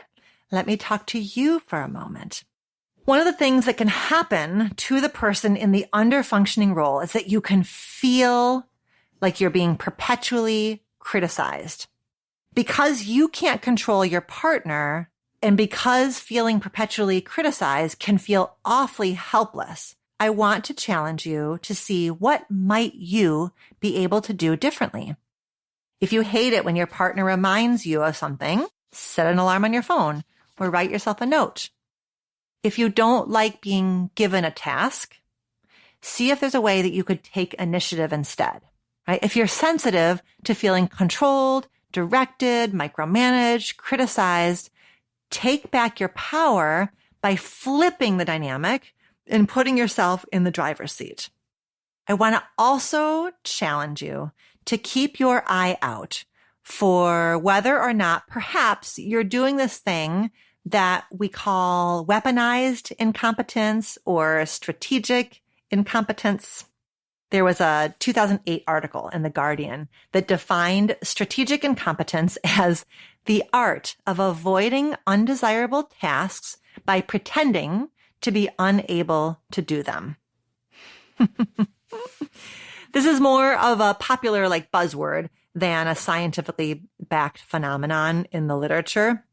let me talk to you for a moment. One of the things that can happen to the person in the under-functioning role is that you can feel like you're being perpetually criticized. Because you can't control your partner, and because feeling perpetually criticized can feel awfully helpless, I want to challenge you to see what might you be able to do differently. If you hate it when your partner reminds you of something, set an alarm on your phone or write yourself a note. If you don't like being given a task, see if there's a way that you could take initiative instead, right? If you're sensitive to feeling controlled, directed, micromanaged, criticized, take back your power by flipping the dynamic and putting yourself in the driver's seat. I want to also challenge you to keep your eye out for whether or not perhaps you're doing this thing that we call weaponized incompetence or strategic incompetence. There was a 2008 article in The Guardian that defined strategic incompetence as the art of avoiding undesirable tasks by pretending to be unable to do them. This is more of a popular buzzword than a scientifically backed phenomenon in the literature,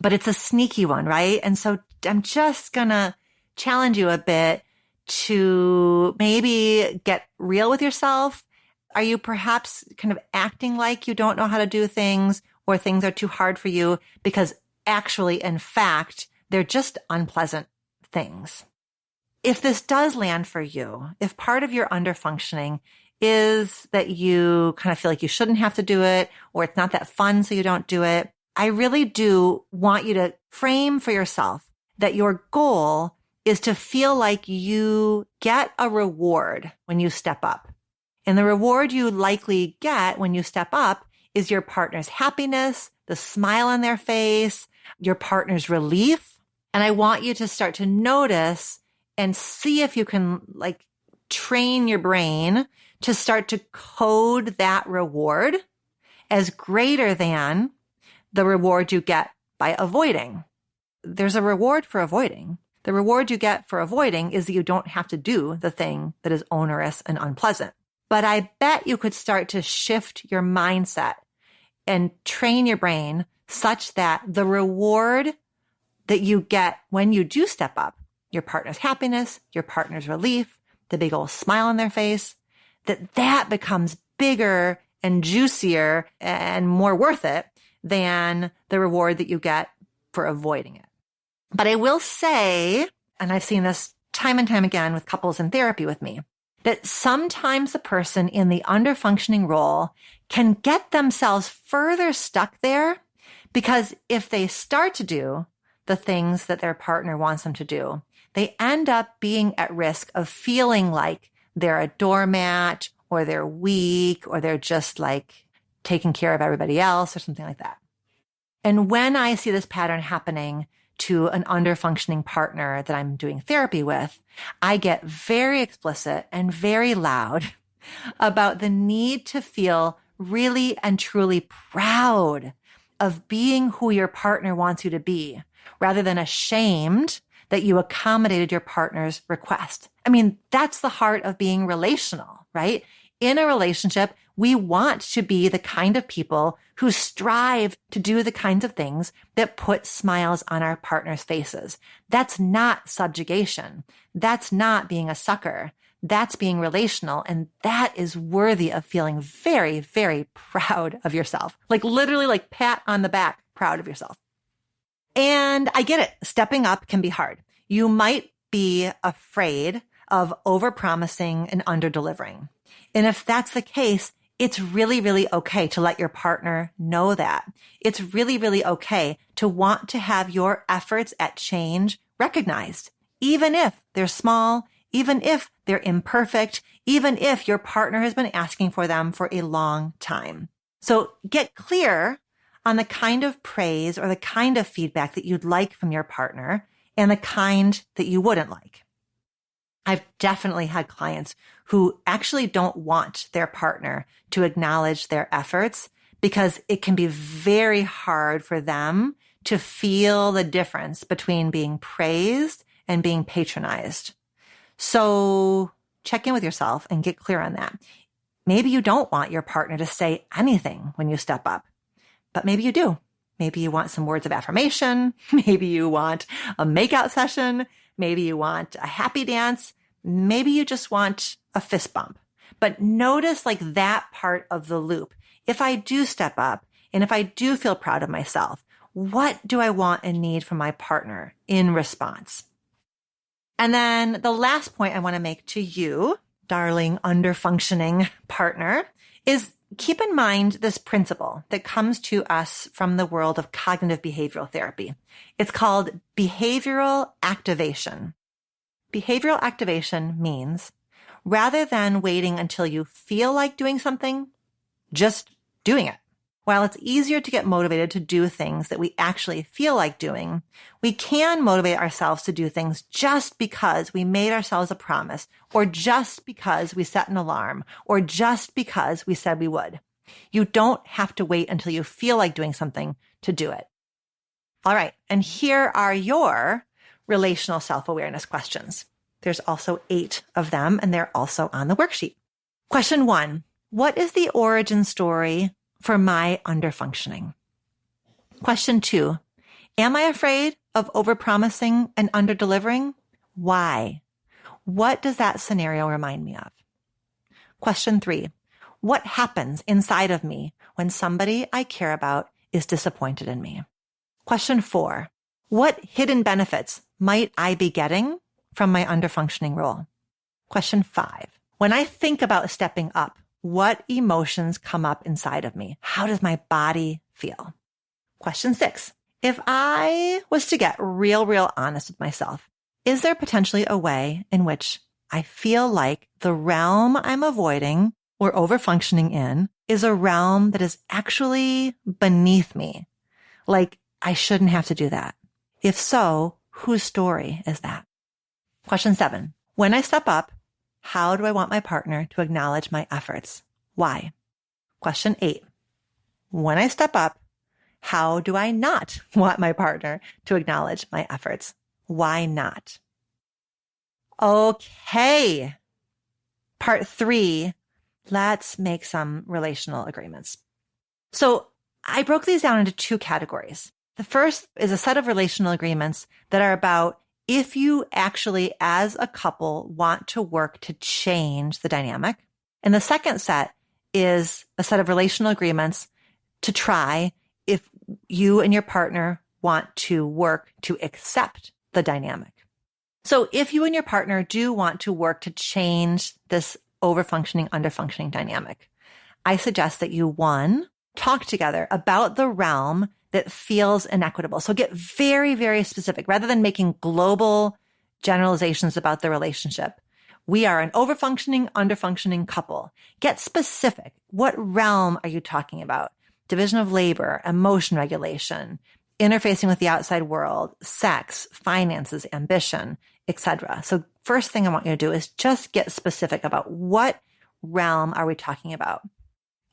but it's a sneaky one, right? And so I'm just going to challenge you a bit to maybe get real with yourself. Are you perhaps kind of acting like you don't know how to do things or things are too hard for you because actually, in fact, they're just unpleasant things? If this does land for you, if part of your underfunctioning is that you kind of feel like you shouldn't have to do it or it's not that fun so you don't do it, I really do want you to frame for yourself that your goal is to feel like you get a reward when you step up. And the reward you likely get when you step up is your partner's happiness, the smile on their face, your partner's relief. And I want you to start to notice and see if you can train your brain to start to code that reward as greater than the reward you get by avoiding. There's a reward for avoiding. The reward you get for avoiding is that you don't have to do the thing that is onerous and unpleasant. But I bet you could start to shift your mindset and train your brain such that the reward that you get when you do step up, your partner's happiness, your partner's relief, the big old smile on their face, that becomes bigger and juicier and more worth it than the reward that you get for avoiding it. But I will say, and I've seen this time and time again with couples in therapy with me, that sometimes the person in the underfunctioning role can get themselves further stuck there because if they start to do the things that their partner wants them to do, they end up being at risk of feeling like they're a doormat or they're weak or they're just taking care of everybody else or something like that. And when I see this pattern happening to an underfunctioning partner that I'm doing therapy with, I get very explicit and very loud about the need to feel really and truly proud of being who your partner wants you to be, rather than ashamed that you accommodated your partner's request. I mean, that's the heart of being relational, right? In a relationship, we want to be the kind of people who strive to do the kinds of things that put smiles on our partner's faces. That's not subjugation. That's not being a sucker. That's being relational. And that is worthy of feeling very, very proud of yourself. Like literally like pat on the back, proud of yourself. And I get it. Stepping up can be hard. You might be afraid of overpromising and underdelivering. And if that's the case, it's really, really okay to let your partner know that. It's really, really okay to want to have your efforts at change recognized, even if they're small, even if they're imperfect, even if your partner has been asking for them for a long time. So get clear on the kind of praise or the kind of feedback that you'd like from your partner and the kind that you wouldn't like. I've definitely had clients who actually don't want their partner to acknowledge their efforts because it can be very hard for them to feel the difference between being praised and being patronized. So check in with yourself and get clear on that. Maybe you don't want your partner to say anything when you step up, but maybe you do. Maybe you want some words of affirmation. Maybe you want a makeout session. Maybe you want a happy dance. Maybe you just want a fist bump. But notice like that part of the loop. If I do step up and if I do feel proud of myself, what do I want and need from my partner in response? And then the last point I want to make to you, darling underfunctioning partner, is keep in mind this principle that comes to us from the world of cognitive behavioral therapy. It's called behavioral activation. Behavioral activation means rather than waiting until you feel like doing something, just doing it. While it's easier to get motivated to do things that we actually feel like doing, we can motivate ourselves to do things just because we made ourselves a promise, or just because we set an alarm, or just because we said we would. You don't have to wait until you feel like doing something to do it. All right. And here are your relational self-awareness questions. There's also 8 of them, and they're also on the worksheet. Question 1. What is the origin story for my underfunctioning? Question 2. Am I afraid of overpromising and underdelivering? Why? What does that scenario remind me of? Question 3. What happens inside of me when somebody I care about is disappointed in me? Question 4. What hidden benefits might I be getting from my underfunctioning role? Question 5. When I think about stepping up, what emotions come up inside of me? How does my body feel? Question 6. If I was to get real honest with myself, is there potentially a way in which I feel like the realm I'm avoiding or overfunctioning in is a realm that is actually beneath me? Like I shouldn't have to do that. If so, whose story is that? Question 7. When I step up, how do I want my partner to acknowledge my efforts? Why? Question 8. When I step up, how do I not want my partner to acknowledge my efforts? Why not? Okay. Part 3. Let's make some relational agreements. So I broke these down into 2 categories. The first is a set of relational agreements that are about if you actually, as a couple, want to work to change the dynamic. And the second set is a set of relational agreements to try if you and your partner want to work to accept the dynamic. So if you and your partner do want to work to change this overfunctioning, underfunctioning dynamic, I suggest that you, 1, talk together about the realm that feels inequitable. So get very, very specific rather than making global generalizations about the relationship. We are an overfunctioning, underfunctioning couple. Get specific. What realm are you talking about? Division of labor, emotion regulation, interfacing with the outside world, sex, finances, ambition, etc. So first thing I want you to do is just get specific about what realm are we talking about.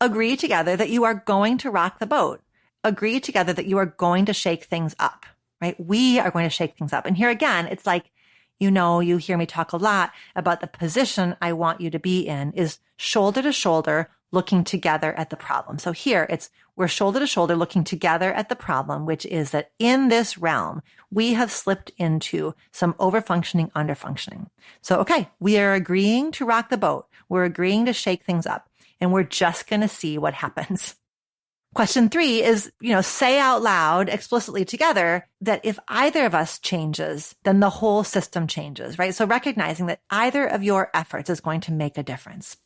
Agree together that you are going to rock the boat. Agree together that you are going to shake things up, right? We are going to shake things up. And here again, it's like, you hear me talk a lot about the position I want you to be in is shoulder to shoulder, looking together at the problem. So here we're shoulder to shoulder looking together at the problem, which is that in this realm, we have slipped into some overfunctioning, underfunctioning. So, okay, we are agreeing to rock the boat. We're agreeing to shake things up, and we're just going to see what happens. Question 3 is, say out loud explicitly together that if either of us changes, then the whole system changes, right? So recognizing that either of your efforts is going to make a difference.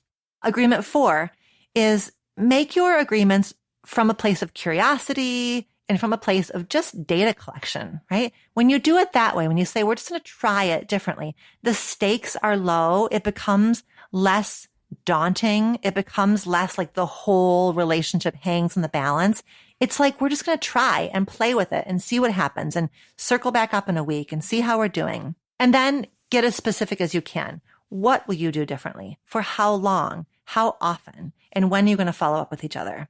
Agreement 4 is make your agreements from a place of curiosity and from a place of just data collection, right? When you do it that way, when you say, we're just going to try it differently, the stakes are low. It becomes less daunting. It becomes less like the whole relationship hangs in the balance. It's like, we're just going to try and play with it and see what happens and circle back up in a week and see how we're doing. And then get as specific as you can. What will you do differently? For how long? How often? And when are you going to follow up with each other?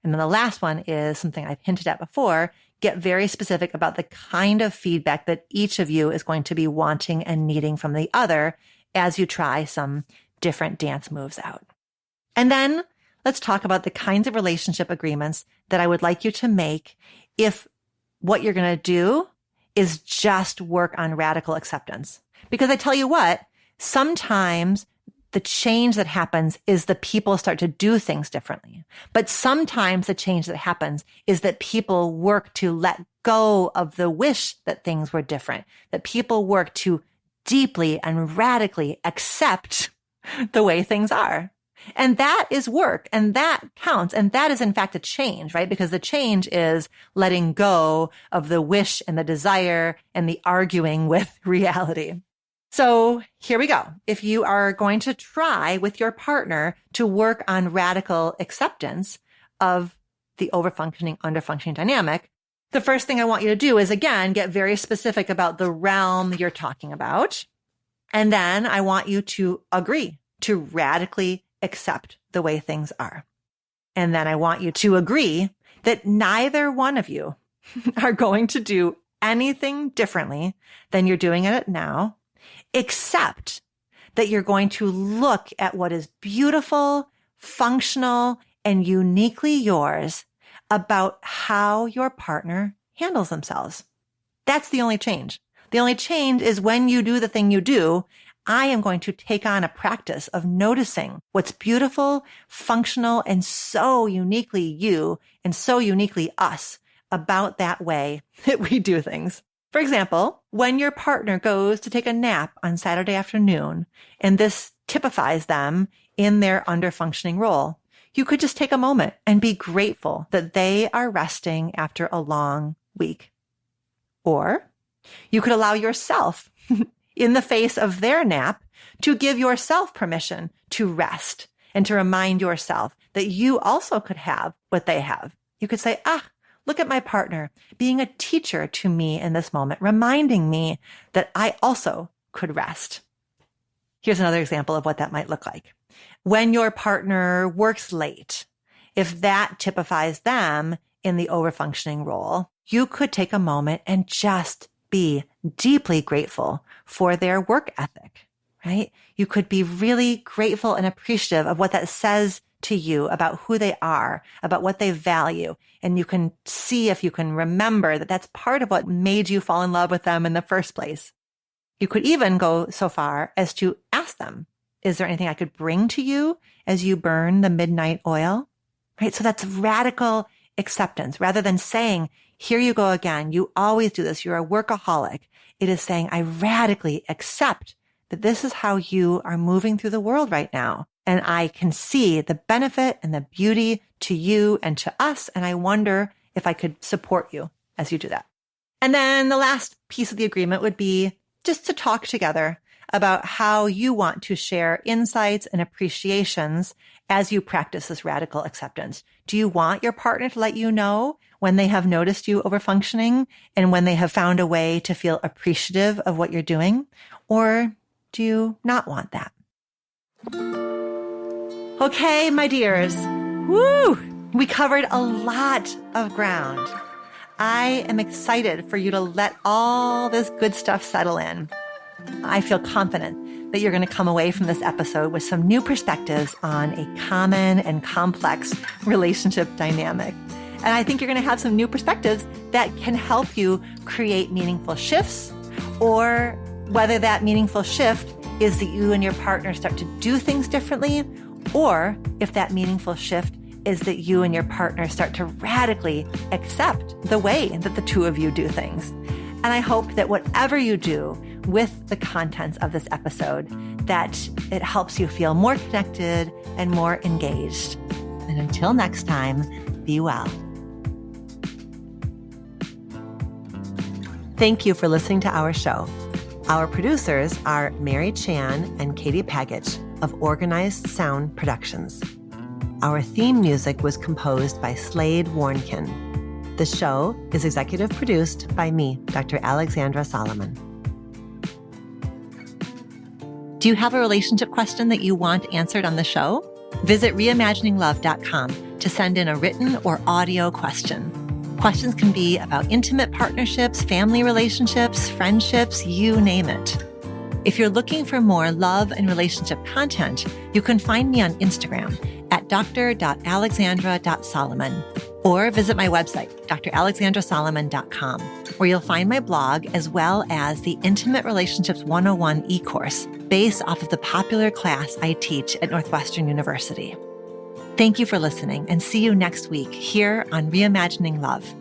And then the last one is something I've hinted at before. Get very specific about the kind of feedback that each of you is going to be wanting and needing from the other as you try some different dance moves out. And then let's talk about the kinds of relationship agreements that I would like you to make if what you're going to do is just work on radical acceptance. Because I tell you what, sometimes the change that happens is that people start to do things differently. But sometimes the change that happens is that people work to let go of the wish that things were different, that people work to deeply and radically accept the way things are. And that is work, and that counts. And that is in fact a change, right? Because the change is letting go of the wish and the desire and the arguing with reality. So here we go. If you are going to try with your partner to work on radical acceptance of the overfunctioning, underfunctioning dynamic, the first thing I want you to do is, again, get very specific about the realm you're talking about. And then I want you to agree to radically accept the way things are. And then I want you to agree that neither one of you are going to do anything differently than you're doing it now, except that you're going to look at what is beautiful, functional, and uniquely yours about how your partner handles themselves. That's the only change. The only change is when you do the thing you do, I am going to take on a practice of noticing what's beautiful, functional, and so uniquely you and so uniquely us about that way that we do things. For example, when your partner goes to take a nap on Saturday afternoon, and this typifies them in their underfunctioning role, you could just take a moment and be grateful that they are resting after a long week. Or you could allow yourself, in the face of their nap, to give yourself permission to rest and to remind yourself that you also could have what they have. You could say, look at my partner being a teacher to me in this moment, reminding me that I also could rest. Here's another example of what that might look like. When your partner works late, if that typifies them in the overfunctioning role, you could take a moment and just be deeply grateful for their work ethic, right? You could be really grateful and appreciative of what that says to you about who they are, about what they value. And you can see if you can remember that that's part of what made you fall in love with them in the first place. You could even go so far as to ask them, is there anything I could bring to you as you burn the midnight oil? Right? So that's radical acceptance. Rather than saying, here you go again, you always do this, you're a workaholic. It is saying, I radically accept that this is how you are moving through the world right now. And I can see the benefit and the beauty to you and to us. And I wonder if I could support you as you do that. And then the last piece of the agreement would be just to talk together about how you want to share insights and appreciations as you practice this radical acceptance. Do you want your partner to let you know when they have noticed you overfunctioning and when they have found a way to feel appreciative of what you're doing? Or do you not want that? Okay, my dears. Woo! We covered a lot of ground. I am excited for you to let all this good stuff settle in. I feel confident that you're going to come away from this episode with some new perspectives on a common and complex relationship dynamic. And I think you're going to have some new perspectives that can help you create meaningful shifts, or whether that meaningful shift is that you and your partner start to do things differently, or if that meaningful shift is that you and your partner start to radically accept the way that the two of you do things. And I hope that whatever you do with the contents of this episode, that it helps you feel more connected and more engaged. And until next time, be well. Thank you for listening to our show. Our producers are Mary Chan and Katie Pagich of Organized Sound Productions. Our theme music was composed by Slade Warnkin. The show is executive produced by me, Dr. Alexandra Solomon. Do you have a relationship question that you want answered on the show? Visit reimagininglove.com to send in a written or audio question. Questions can be about intimate partnerships, family relationships, friendships, you name it. If you're looking for more love and relationship content, you can find me on Instagram at dr.alexandra.solomon or visit my website, dralexandrasolomon.com, where you'll find my blog as well as the Intimate Relationships 101 e-course based off of the popular class I teach at Northwestern University. Thank you for listening and see you next week here on Reimagining Love.